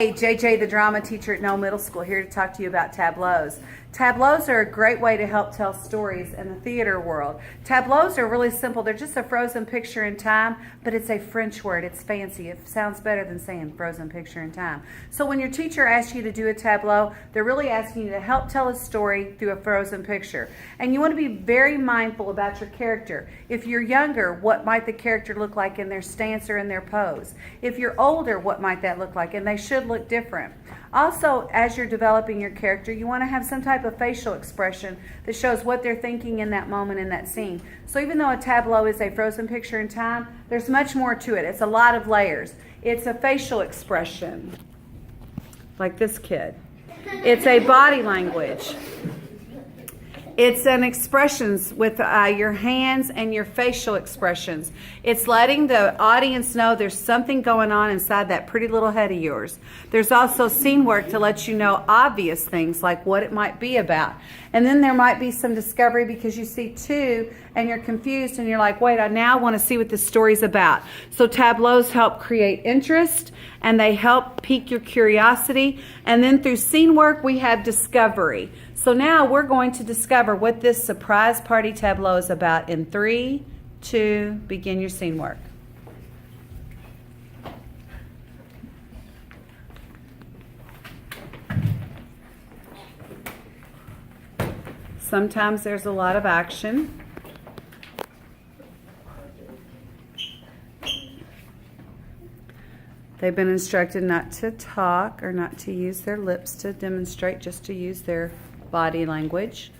Hey, JJ, the drama teacher at Knoll Middle School, here to talk to you about tableaux. Tableaux are a great way to help tell stories in the theater world. Tableaux are really simple. They're just a frozen picture in time, but it's a French word. It's fancy. It sounds better than saying frozen picture in time. So when your teacher asks you to do a tableau, they're really asking you to help tell a story through a frozen picture. And you want to be very mindful about your character. If you're younger, what might the character look like in their stance or in their pose? If you're older, what might that look like? And they should look different. Also, as you're developing your character, you want to have some type of facial expression that shows what they're thinking in that moment in that scene. So even though a tableau is a frozen picture in time, there's much more to it. It's a lot of layers. It's a facial expression, like this kid. It's a body language. It's an expressions with your hands and your facial expressions. It's letting the audience know there's something going on inside that pretty little head of yours. There's also scene work to let you know obvious things like what it might be about. And then there might be some discovery because you see two and you're confused and you're like, wait, I now want to see what this story's about. So tableaux help create interest and they help pique your curiosity. And then through scene work, we have discovery. So now we're going to discover what this surprise party tableau is about in 3, 2, begin your scene work. Sometimes there's a lot of action. They've been instructed not to talk or not to use their lips to demonstrate, just to use their body language.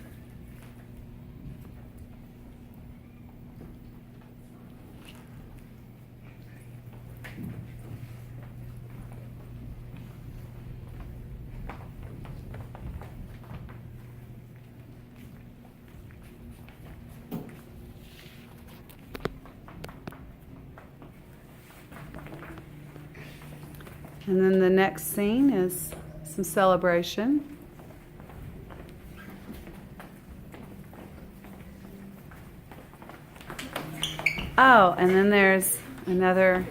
And then the next scene is some celebration. Oh, and then there's another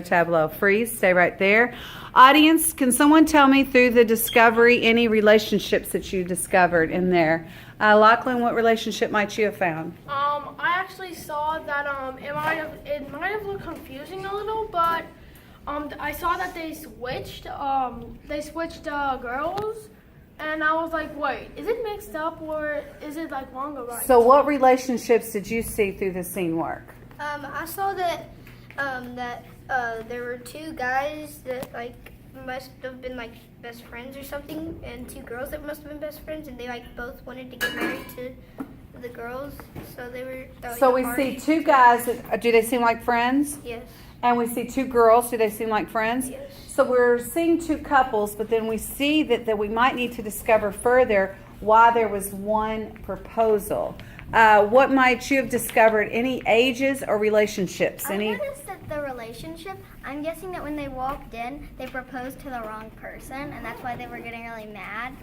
tableau. Freeze, stay right there. Audience, can someone tell me through the discovery any relationships that you discovered in there? Lachlan, what relationship might you have found? I actually saw that it might have looked confusing a little, but I saw that they switched girls. And I was like, wait, is it mixed up or is it like longer right? So what relationships did you see through the scene work? I saw that there were two guys that like must have been like best friends or something, and two girls that must have been best friends, and they like both wanted to get married to the girls, so they were. So we see two guys. Do they seem like friends? Yes. And we see two girls. Do they seem like friends? Yes. So we're seeing two couples, but then we see that we might need to discover further why there was one proposal. What might you have discovered? Any ages or relationships? I noticed that the relationship, I'm guessing that when they walked in, they proposed to the wrong person, and that's why they were getting really mad.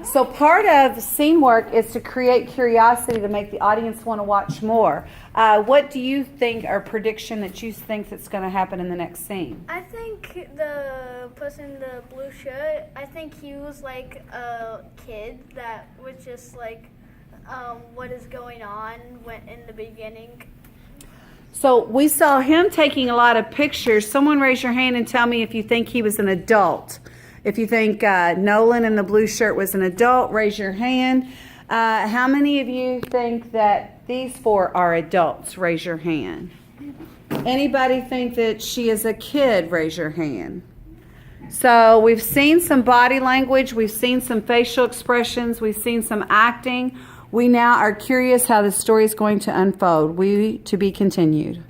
So part of scene work is to create curiosity to make the audience want to watch more. What do you think, or prediction that you think that's going to happen in the next scene? I think the person in the blue shirt, I think he was like a kid that was just like, what is going on in the beginning. So we saw him taking a lot of pictures. Someone raise your hand and tell me if you think he was an adult. If you think Nolan in the blue shirt was an adult, raise your hand. How many of you think that these four are adults? Raise your hand. Anybody think that she is a kid? Raise your hand. So we've seen some body language. We've seen some facial expressions. We've seen some acting. We now are curious how the story is going to unfold. To be continued.